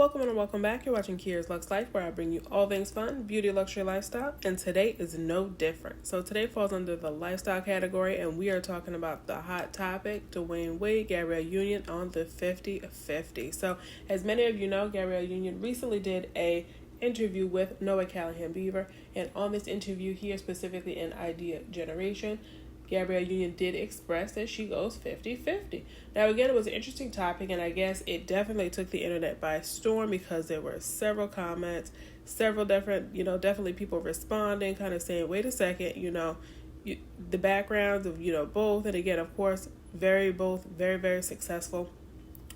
Welcome and welcome back. You're watching Kiera's Luxe Life, where I bring you all things fun, beauty, luxury, lifestyle, and today is no different. So today falls under the lifestyle category, and we are talking about the hot topic, Dwayne Wade, Gabrielle Union on the 50-50. So as many of you know, Gabrielle Union recently did a interview with Noah Callahan Beaver, and on this interview here, specifically in Idea Generation, Gabrielle Union did express that she goes 50-50. Now, again, it was an interesting topic, and I guess it definitely took the internet by storm because there were several comments, several different, definitely people responding, kind of saying, wait a second, the backgrounds of, both. And again, of course, both very, very successful.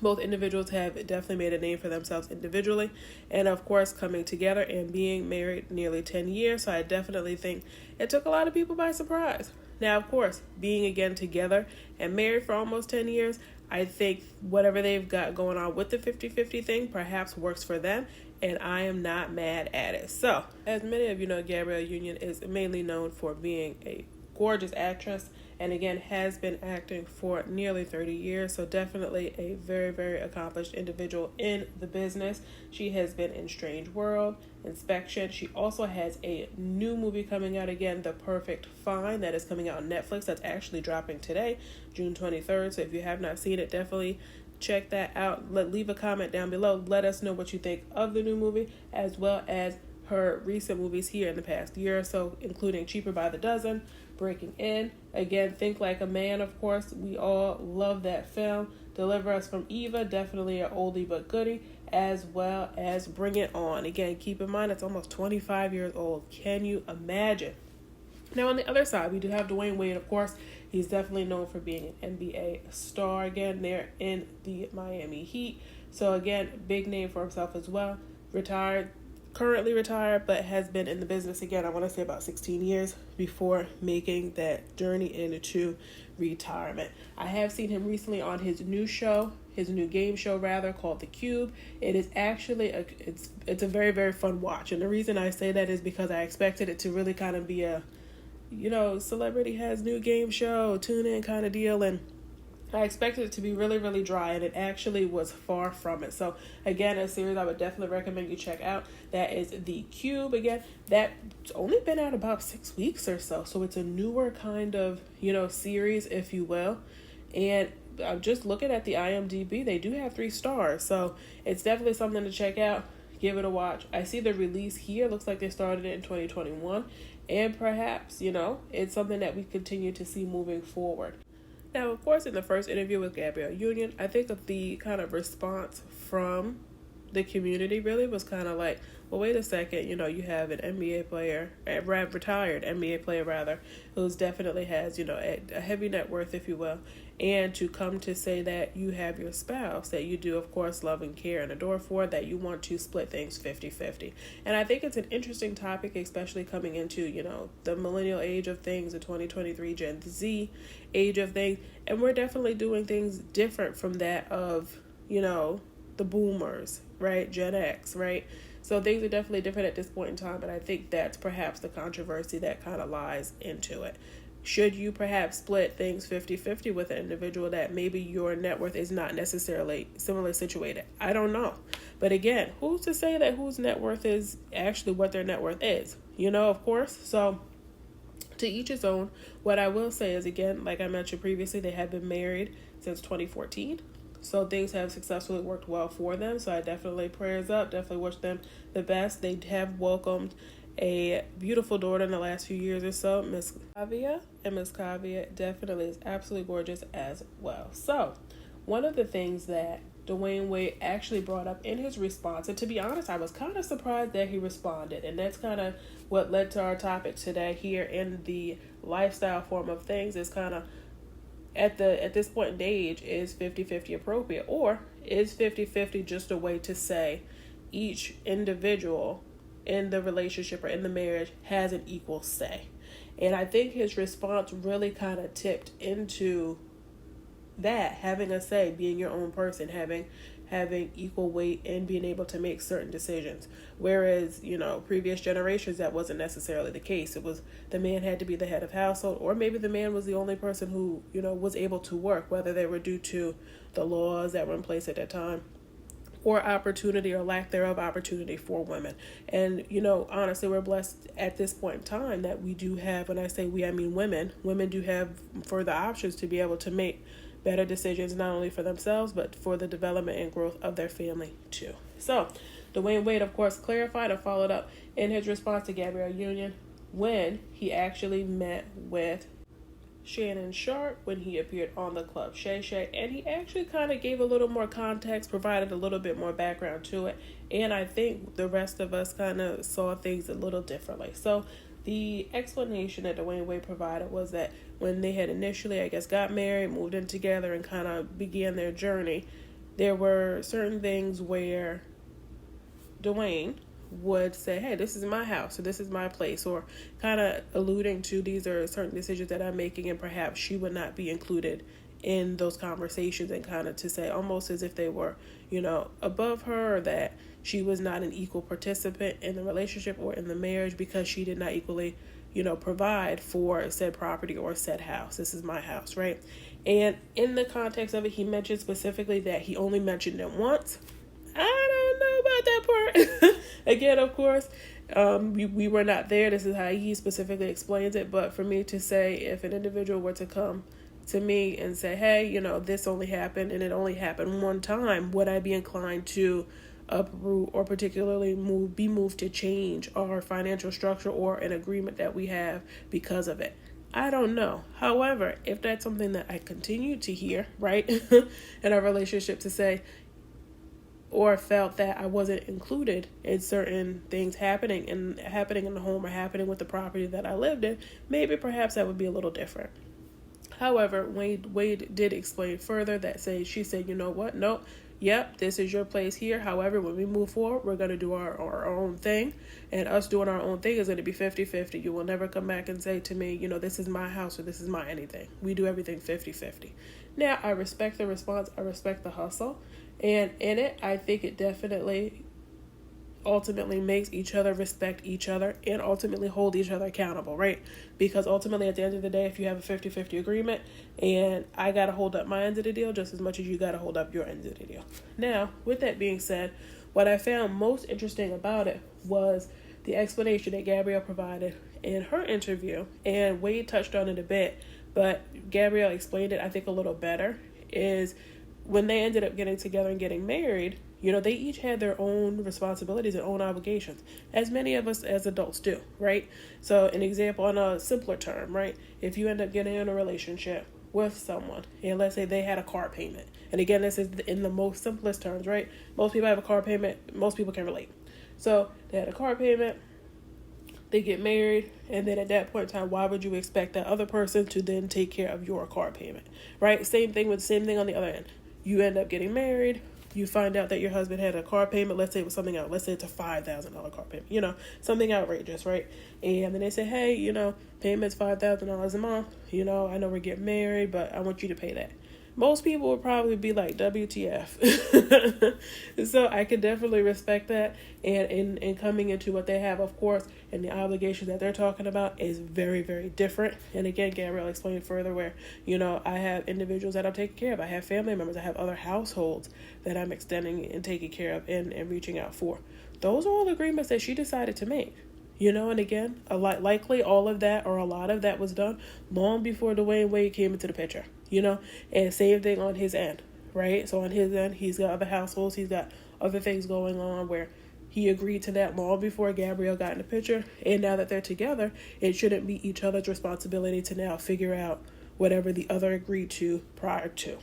Both individuals have definitely made a name for themselves individually, and of course coming together and being married nearly 10 years. So I definitely think it took a lot of people by surprise. Now, of course, being again together and married for almost 10 years, I think whatever they've got going on with the 50-50 thing perhaps works for them, and I am not mad at it. So, as many of you know, Gabrielle Union is mainly known for being a gorgeous actress, and again has been acting for nearly 30 years, so definitely a very, very accomplished individual in the business. She has been in Strange World, Inspection. She also has a new movie coming out again, The Perfect Find, that is coming out on Netflix. That's actually dropping today, June 23rd, so if you have not seen it, definitely check that out. Leave a comment down below. Let us know what you think of the new movie, as well as her recent movies here in the past year or so, including Cheaper by the Dozen, Breaking In, again, Think Like a Man, of course. We all love that film. Deliver Us from Eva, definitely an oldie but goodie, as well as Bring It On. Again, keep in mind, it's almost 25 years old. Can you imagine? Now, on the other side, we do have Dwayne Wade, of course. He's definitely known for being an NBA star. Again, they're in the Miami Heat. So, again, big name for himself as well. Currently retired, but has been in the business again, I want to say about 16 years before making that journey into retirement. I have seen him recently on his new game show rather, called The Cube. It is actually it's a very, very fun watch, and the reason I say that is because I expected it to really kind of be a celebrity has new game show, tune in kind of deal, and I expected it to be really, really dry, and it actually was far from it. So, again, a series I would definitely recommend you check out. That is The Cube. Again, that's only been out about 6 weeks or so. So, it's a newer kind of, series, if you will. And I'm just looking at the IMDb. They do have 3 stars. So, it's definitely something to check out. Give it a watch. I see the release here. Looks like they started it in 2021. And perhaps, it's something that we continue to see moving forward. Now, of course, in the first interview with Gabrielle Union, I think of the kind of response from the community really was kind of like, well, wait a second, you have an NBA player, a retired NBA player rather, who's definitely has, a heavy net worth, if you will, and to come to say that you have your spouse that you do, of course, love and care and adore for, that you want to split things 50-50. And I think it's an interesting topic, especially coming into, the millennial age of things, the 2023 Gen Z age of things, and we're definitely doing things different from that of, the boomers, right? Gen X, right? So things are definitely different at this point in time, and I think that's perhaps the controversy that kind of lies into it. Should you perhaps split things 50-50 with an individual that maybe your net worth is not necessarily similarly situated? I don't know. But again, who's to say that whose net worth is actually what their net worth is? Of course. So to each his own. What I will say is, again, like I mentioned previously, they have been married since 2014. So things have successfully worked well for them. So I definitely, prayers up, definitely wish them the best. They have welcomed a beautiful daughter in the last few years or so, Miss Kavia. And Miss Kavia definitely is absolutely gorgeous as well. So one of the things that Dwayne Wade actually brought up in his response, and to be honest, I was kind of surprised that he responded, and that's kind of what led to our topic today here in the lifestyle form of things, is kind of at this point in age, is 50-50 appropriate, or is 50-50 just a way to say each individual in the relationship or in the marriage has an equal say? And I think his response really kind of tipped into that, having a say, being your own person, having equal weight and being able to make certain decisions. Whereas, previous generations, that wasn't necessarily the case. It was the man had to be the head of household, or maybe the man was the only person who, was able to work, whether they were due to the laws that were in place at that time, or opportunity or lack thereof opportunity for women. And, honestly, we're blessed at this point in time that we do have, when I say we, I mean women do have further options to be able to make better decisions, not only for themselves, but for the development and growth of their family too. So Dwayne Wade, of course, clarified and followed up in his response to Gabrielle Union when he actually met with Shannon Sharp when he appeared on the Club Shay Shay, and he actually kind of gave a little more context, provided a little bit more background to it, and I think the rest of us kind of saw things a little differently. So the explanation that Dwayne Wade provided was that when they had initially, I guess, got married, moved in together, and kind of began their journey, there were certain things where Dwayne would say, hey, this is my house, or this is my place, or kind of alluding to these are certain decisions that I'm making, and perhaps she would not be included in those conversations, and kind of to say almost as if they were, above her, or that she was not an equal participant in the relationship or in the marriage because she did not equally, provide for said property or said house. This is my house, right? And in the context of it, he mentioned specifically that he only mentioned it once. I don't know about that part. Again, of course, we were not there. This is how he specifically explains it. But for me to say, if an individual were to come to me and say, hey, this only happened and it only happened one time, would I be inclined to uproot or particularly be moved to change our financial structure or an agreement that we have because of it? I don't know. However, if that's something that I continue to hear, right, in our relationship, to say, or felt that I wasn't included in certain things happening in the home or happening with the property that I lived in, maybe perhaps that would be a little different. However, Wade did explain further that she said, you know what? Nope. Yep, this is your place here. However, when we move forward, we're going to do our own thing. And us doing our own thing is going to be 50-50. You will never come back and say to me, this is my house or this is my anything. We do everything 50-50. Now, I respect the response. I respect the hustle. And in it, I think it definitely ultimately makes each other respect each other and ultimately hold each other accountable, right? Because ultimately, at the end of the day, if you have a 50-50 agreement and I got to hold up my end of the deal just as much as you got to hold up your end of the deal. Now, with that being said, what I found most interesting about it was the explanation that Gabrielle provided in her interview, and Wade touched on it a bit, but Gabrielle explained it, I think, a little better, is when they ended up getting together and getting married, they each had their own responsibilities and own obligations, as many of us as adults do, right? So an example on a simpler term, right? If you end up getting in a relationship with someone, and let's say they had a car payment, and again, this is in the most simplest terms, right? Most people have a car payment. Most people can relate. So they had a car payment, they get married, and then at that point in time, why would you expect that other person to then take care of your car payment, right? Same thing on the other end. You end up getting married, you find out that your husband had a car payment, let's say it was something else, let's say it's a $5,000 car payment, something outrageous, right? And then they say, hey, payment's $5,000 a month, I know we're getting married, but I want you to pay that. Most people would probably be like, WTF. So I can definitely respect that. And in coming into what they have, of course, and the obligations that they're talking about is very, very different. And again, Gabrielle explained further where, I have individuals that I'm taking care of. I have family members. I have other households that I'm extending and taking care of and reaching out for. Those are all agreements that she decided to make. And again, likely all of that or a lot of that was done long before Dwayne Wade came into the picture, and same thing on his end, right? So on his end, he's got other households, he's got other things going on where he agreed to that long before Gabrielle got in the picture. And now that they're together, it shouldn't be each other's responsibility to now figure out whatever the other agreed to prior to.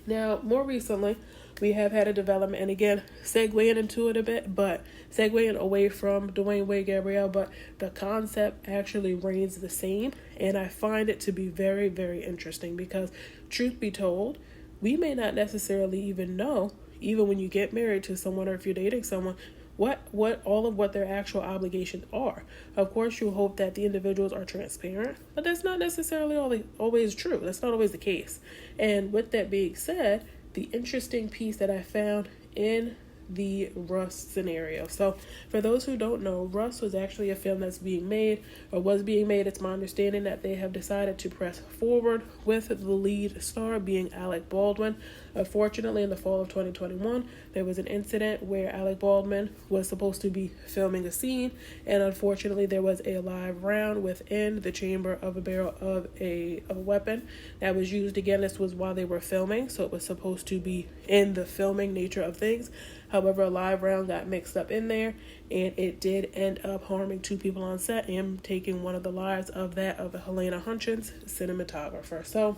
Now, more recently, we have had a development, and again, segueing into it a bit, but segueing away from Dwayne Wade, Gabrielle, but the concept actually reigns the same, and I find it to be very, very interesting because, truth be told, we may not necessarily even know, even when you get married to someone or if you're dating someone, what all of what their actual obligations are. Of course, you hope that the individuals are transparent, but that's not necessarily always true. That's not always the case. And with that being said, the interesting piece that I found in the Rust scenario. So for those who don't know, Rust was actually a film that's being made, or was being made. It's my understanding that they have decided to press forward with the lead star being Alec Baldwin. Unfortunately, in the fall of 2021, there was an incident where Alec Baldwin was supposed to be filming a scene, and unfortunately there was a live round within the chamber of a barrel of a weapon that was used. Again, this was while they were filming, so it was supposed to be in the filming nature of things. However, a live round got mixed up in there, and it did end up harming two people on set and taking one of the lives of Helena Hutchins, cinematographer. So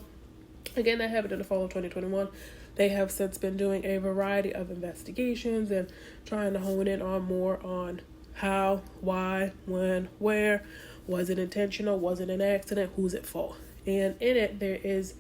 again, that happened in the fall of 2021. They have since been doing a variety of investigations and trying to hone in on more on how, why, when, where, was it intentional, was it an accident, who's at fault. And in it, there is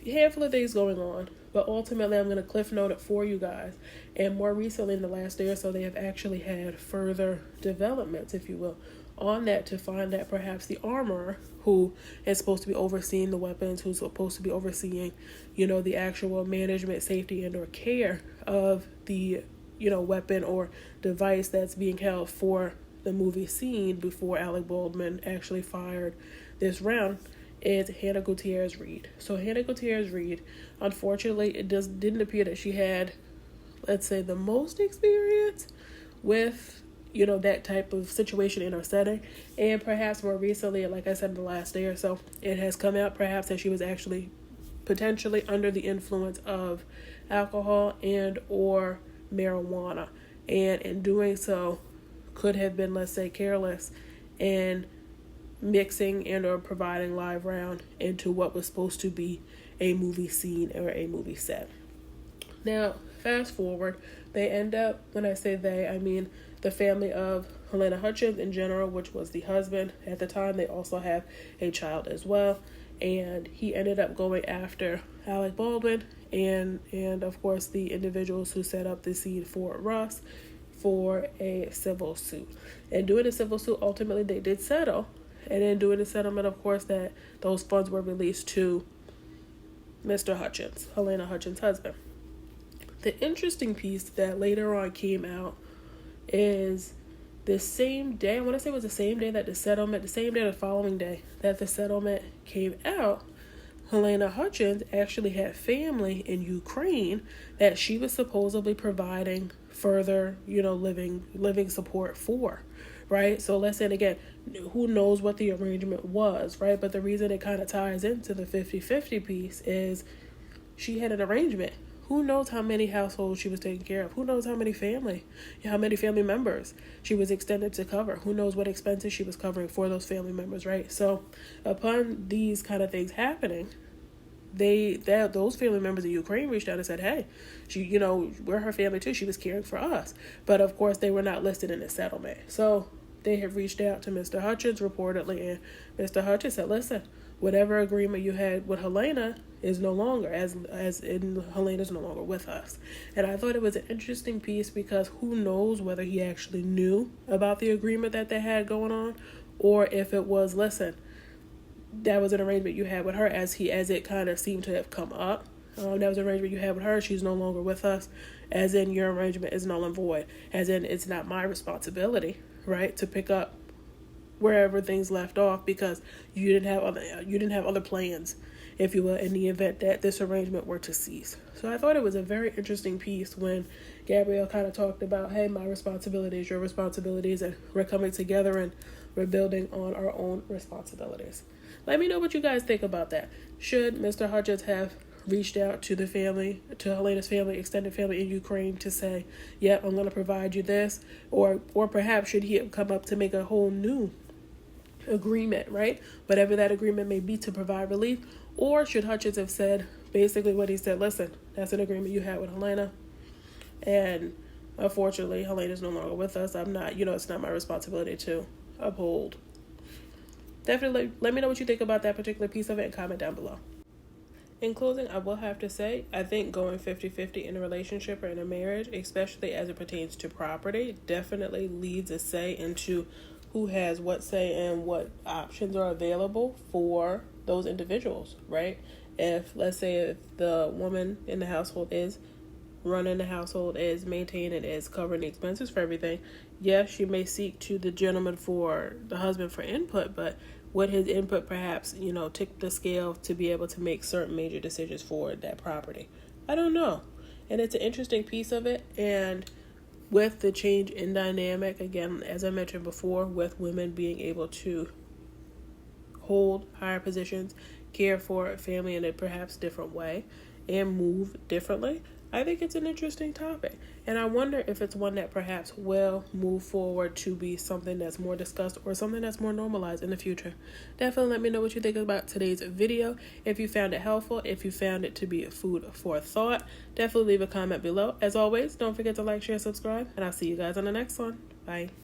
a handful of things going on, but ultimately I'm going to cliff note it for you guys. And more recently, in the last day or so, they have actually had further developments, if you will, on that, to find that perhaps the armorer who is supposed to be overseeing the weapons, who's supposed to be overseeing, the actual management, safety, and or care of the, weapon or device that's being held for the movie scene before Alec Baldwin actually fired this round, is Hannah Gutierrez-reed. So Hannah Gutierrez-reed, unfortunately, it didn't appear that she had, let's say, the most experience with that type of situation in her setting. And perhaps more recently, like I said, in the last day or so, it has come out perhaps that she was actually potentially under the influence of alcohol and or marijuana, and in doing so could have been, let's say, careless in mixing and or providing live round into what was supposed to be a movie scene or a movie set. Now, fast forward, they end up, when I say they, I mean the family of Helena Hutchins in general, which was the husband at the time. They also have a child as well, and he ended up going after Alec Baldwin and of course the individuals who set up the scene for Rust for a civil suit. And doing a civil suit, ultimately they did settle, and in doing the settlement, of course, that those funds were released to Mr. Hutchins, Helena Hutchins' husband. The interesting piece that later on came out is the same day, I want to say it was the same day that the same day or the following day that the settlement came out, Helena Hutchins actually had family in Ukraine that she was supposedly providing further, living support for, right? So let's say, again, who knows what the arrangement was, right? But the reason it kind of ties into the 50-50 piece is she had an arrangement. Who knows how many households she was taking care of? Who knows how many family members she was extended to cover? Who knows what expenses she was covering for those family members, right? So upon these kind of things happening, those family members in Ukraine reached out and said, hey, she, we're her family too. She was caring for us. But of course, they were not listed in the settlement. So they have reached out to Mr. Hutchins reportedly, and Mr. Hutchins said, listen, whatever agreement you had with Helena is no longer, as in Helena's no longer with us. And I thought it was an interesting piece because who knows whether he actually knew about the agreement that they had going on, or if it was, listen, that was an arrangement you had with her, as it kind of seemed to have come up. That was an arrangement you had with her. She's no longer with us, as in your arrangement is null and void, as in it's not my responsibility, right, to pick up wherever things left off because you didn't have other plans, if you will, in the event that this arrangement were to cease. So I thought it was a very interesting piece when Gabrielle kind of talked about, hey, my responsibilities, your responsibilities, and we're coming together and we're building on our own responsibilities. Let me know what you guys think about that. Should Mr. Hutchins have reached out to the family, to Helena's family, extended family in Ukraine to say, yep, I'm going to provide you this, or perhaps should he have come up to make a whole new agreement, right? Whatever that agreement may be to provide relief, or should Hutchins have said basically what he said, listen, that's an agreement you had with Helena, and unfortunately Helena's no longer with us. I'm not, it's not my responsibility to uphold. Definitely let me know what you think about that particular piece of it and comment down below. In closing, I will have to say, I think going 50-50 in a relationship or in a marriage, especially as it pertains to property, definitely leads a say into who has what say and what options are available for those individuals, right? If, let's say, if the woman in the household is running the household is, maintaining is, covering the expenses for everything. Yes, she may seek to the gentleman for the husband for input, but would his input perhaps, tip the scale to be able to make certain major decisions for that property? I don't know. And it's an interesting piece of it. And with the change in dynamic, again, as I mentioned before, with women being able to hold higher positions, care for a family in a perhaps different way, and move differently, I think it's an interesting topic. And I wonder if it's one that perhaps will move forward to be something that's more discussed or something that's more normalized in the future. Definitely let me know what you think about today's video. If you found it helpful, if you found it to be food for thought, definitely leave a comment below. As always, don't forget to like, share, subscribe, and I'll see you guys on the next one. Bye.